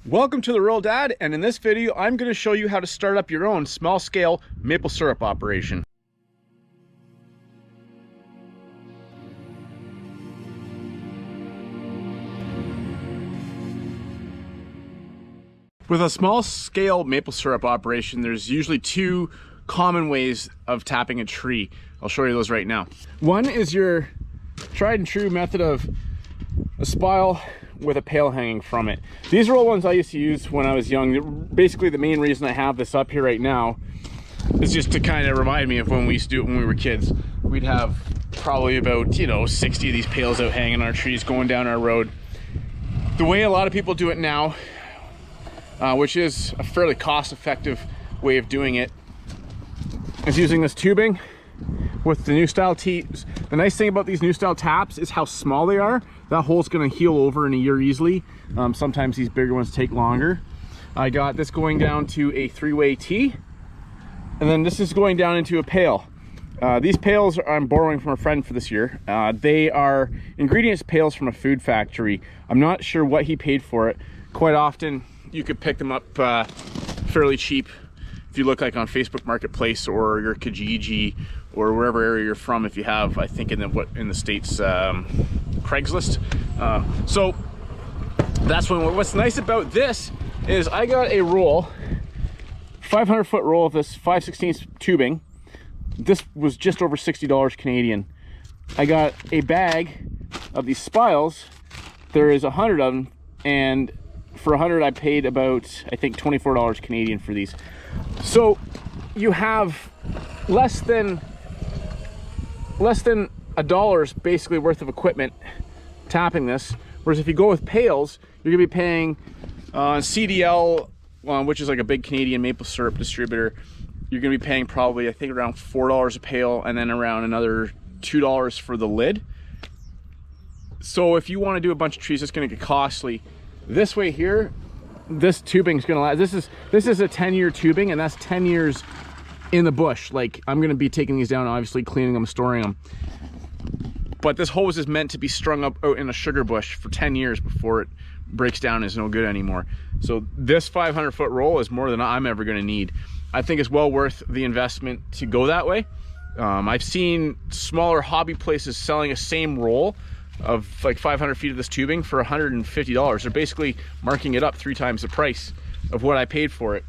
Welcome to The Rural Dad, and in this video I'm going to show you how to start up your own small-scale maple syrup operation. With a small-scale maple syrup operation, there's usually two common ways of tapping a tree. I'll show you those right now. One is your tried and true method of a spile with a pail hanging from it. These are all ones I used to use when I was young. Basically, the main reason I have this up here right now is just to kind of remind me of when we used to do it when we were kids. We'd have probably about, 60 of these pails out hanging on our trees going down our road. The way a lot of people do it now, which is a fairly cost-effective way of doing it, is using this tubing with the new style tees. The nice thing about these new style taps is how small they are. That hole's gonna heal over in a year easily. Sometimes these bigger ones take longer. I got this going down to a three-way tee, and then this is going down into a pail. These pails I'm borrowing from a friend for this year. They are ingredients pails from a food factory. I'm not sure what he paid for it. Quite often you could pick them up fairly cheap if you look like on Facebook Marketplace or your Kijiji or wherever area you're from. If you have, I think in the States, Craigslist. So that's what's nice about this is I got a roll, 500-foot roll of this 5/16 tubing. This was just over $60 Canadian. I got a bag of these spiles. There is 100 of them, and for 100 I paid about, I think, $24 Canadian for these. So you have less than $1 basically worth of equipment tapping this, whereas if you go with pails, you're gonna be paying CDL, which is like a big Canadian maple syrup distributor. You're gonna be paying probably, I think, around $4 a pail, and then around another $2 for the lid. So if you want to do a bunch of trees, it's gonna get costly. This way here, this tubing is gonna last. This is a 10-year tubing, and that's 10 years in the bush. Like, I'm gonna be taking these down, obviously cleaning them, storing them, but this hose is meant to be strung up out in a sugar bush for 10 years before it breaks down and is no good anymore. So this 500-foot roll is more than I'm ever gonna need. I think it's well worth the investment to go that way. I've seen smaller hobby places selling a same roll of like 500 feet of this tubing for $150. They're basically marking it up 3 times the price of what I paid for it.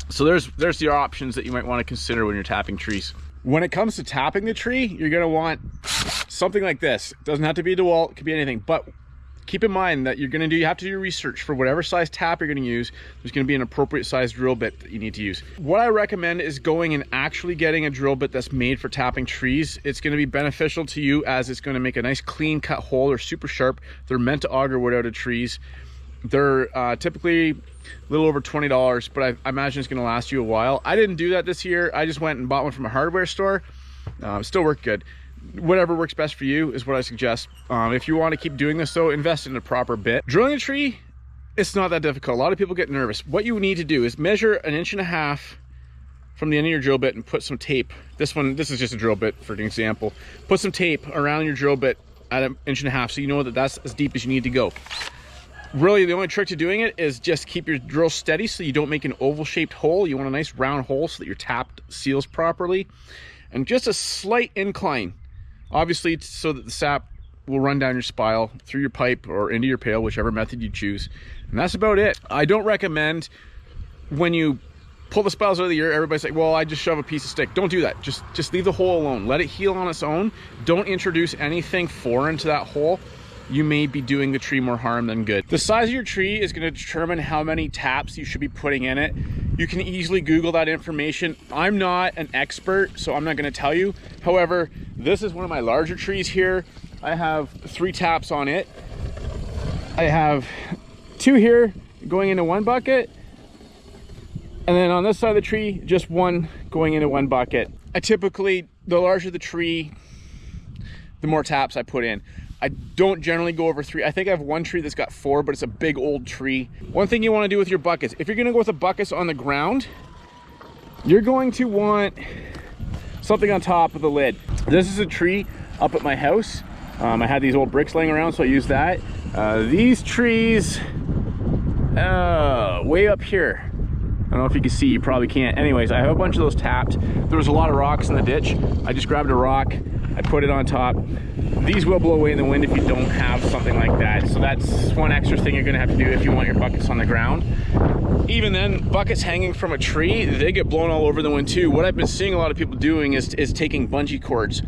So there's the options that you might want to consider when you're tapping trees. When it comes to tapping the tree, you're gonna want something like this. It doesn't have to be a DeWalt, it could be anything, but keep in mind that you have to do research for whatever size tap you're gonna use. There's gonna be an appropriate size drill bit that you need to use. What I recommend is going and actually getting a drill bit that's made for tapping trees. It's gonna be beneficial to you as it's gonna make a nice clean cut hole. They're super sharp. They're meant to auger wood out of trees. They're typically a little over $20, but I imagine it's gonna last you a while. I didn't do that this year. I just went and bought one from a hardware store. Still worked good. Whatever works best for you is what I suggest. If you want to keep doing this though, invest in a proper bit. Drilling a tree, it's not that difficult. A lot of people get nervous. What you need to do is measure 1.5 inches from the end of your drill bit and put some tape. This is just a drill bit for an example. Put some tape around your drill bit at 1.5 inches so you know that that's as deep as you need to go. Really, the only trick to doing it is just keep your drill steady so you don't make an oval shaped hole. You want a nice round hole so that your tap seals properly, and just a slight incline, obviously, so that the sap will run down your spile through your pipe or into your pail, whichever method you choose. And that's about it. I don't recommend when you pull the spiles out of the ear, everybody's like, well, I just shove a piece of stick. Don't do that. Just leave the hole alone. Let it heal on its own. Don't introduce anything foreign to that hole. You may be doing the tree more harm than good. The size of your tree is going to determine how many taps you should be putting in it. You can easily Google that information. I'm not an expert, so I'm not going to tell you. However, this is one of my larger trees here. I have 3 taps on it. I have 2 here going into 1 bucket, and then on this side of the tree, just 1 going into 1 bucket. I typically, the larger the tree, the more taps I put in. I don't generally go over 3. I think I have 1 tree that's got 4, but it's a big old tree. One thing you want to do with your buckets, if you're going to go with a bucket on the ground, you're going to want something on top of the lid. This is a tree up at my house. I had these old bricks laying around, so I used that. These trees way up here. I don't know if you can see, you probably can't. Anyways, I have a bunch of those tapped. There was a lot of rocks in the ditch. I just grabbed a rock, I put it on top. These will blow away in the wind if you don't have something like that. So that's one extra thing you're gonna have to do if you want your buckets on the ground. Even then, buckets hanging from a tree, they get blown all over the wind too. What I've been seeing a lot of people doing is taking bungee cords,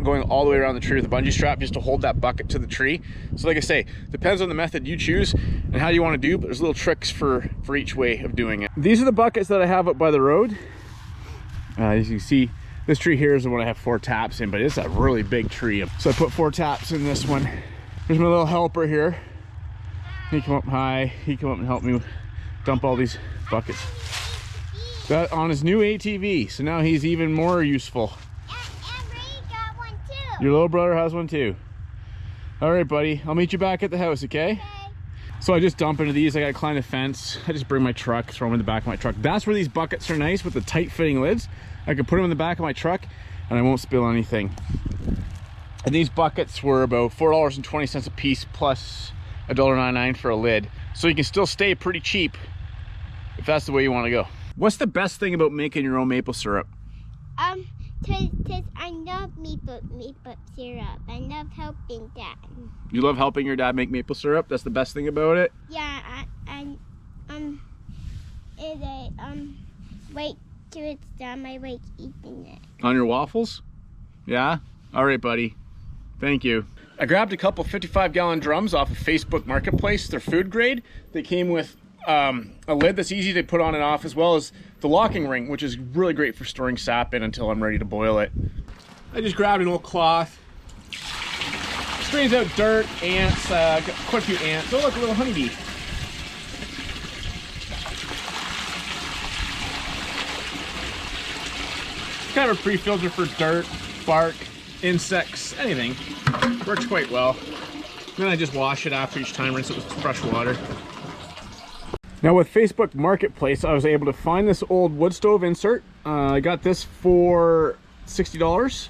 going all the way around the tree with a bungee strap just to hold that bucket to the tree. So like I say, depends on the method you choose and how you want to do, but there's little tricks for each way of doing it. These are the buckets that I have up by the road. As you can see, this tree here is the one I have 4 taps in, but it's a really big tree. So I put 4 taps in this one. There's my little helper here. He come up high, he come up and help me dump all these buckets. That on his new ATV, so now he's even more useful. Your little brother has one too. All right, buddy. I'll meet you back at the house, okay? So I just dump into these. I gotta climb the fence. I just bring my truck, throw them in the back of my truck. That's where these buckets are nice with the tight fitting lids. I can put them in the back of my truck and I won't spill anything. And these buckets were about $4.20 a piece plus $1.99 for a lid. So you can still stay pretty cheap if that's the way you want to go. What's the best thing about making your own maple syrup? Cause I love maple syrup. I love helping Dad. You love helping your dad make maple syrup? That's the best thing about it? Yeah, wait till it's done. I like eating it. On your waffles? Yeah? All right, buddy. Thank you. I grabbed a couple 55-gallon drums off of Facebook Marketplace. They're food grade. They came with a lid that's easy to put on and off, as well as the locking ring, which is really great for storing sap in until I'm ready to boil it. I just grabbed an old cloth, strains out dirt, ants, got quite a few ants. Oh look, a little honeybee. It's kind of a pre-filter for dirt, bark, insects, anything. Works quite well. Then I just wash it after each time, rinse it with fresh water. Now with Facebook Marketplace, I was able to find this old wood stove insert. I got this for $60.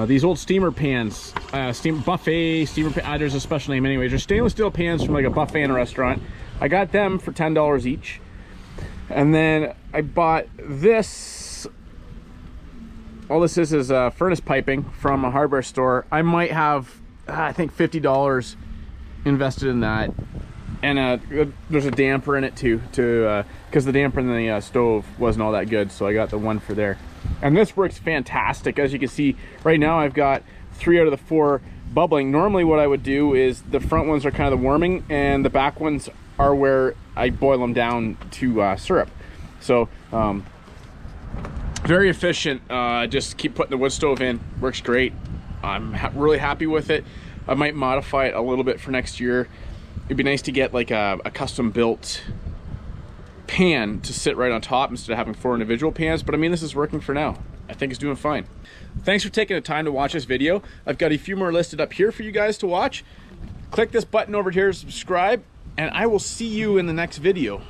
These old steamer pans, buffet steamer pan, there's a special name anyways. They're stainless steel pans from like a buffet in a restaurant. I got them for $10 each. And then I bought this. All this is furnace piping from a hardware store. I might have, I think $50 invested in that. And there's a damper in it too, because the damper in the stove wasn't all that good, so I got the one for there. And this works fantastic. As you can see, right now I've got 3 out of the 4 bubbling. Normally what I would do is the front ones are kind of the warming, and the back ones are where I boil them down to syrup. So very efficient. Just keep putting the wood stove in. Works great. I'm really happy with it. I might modify it a little bit for next year. It'd be nice to get like a custom built pan to sit right on top instead of having 4 individual pans, but I mean, this is working for now. I think it's doing fine. Thanks for taking the time to watch this video. I've got a few more listed up here for you guys to watch. Click this button over here to subscribe, and I will see you in the next video.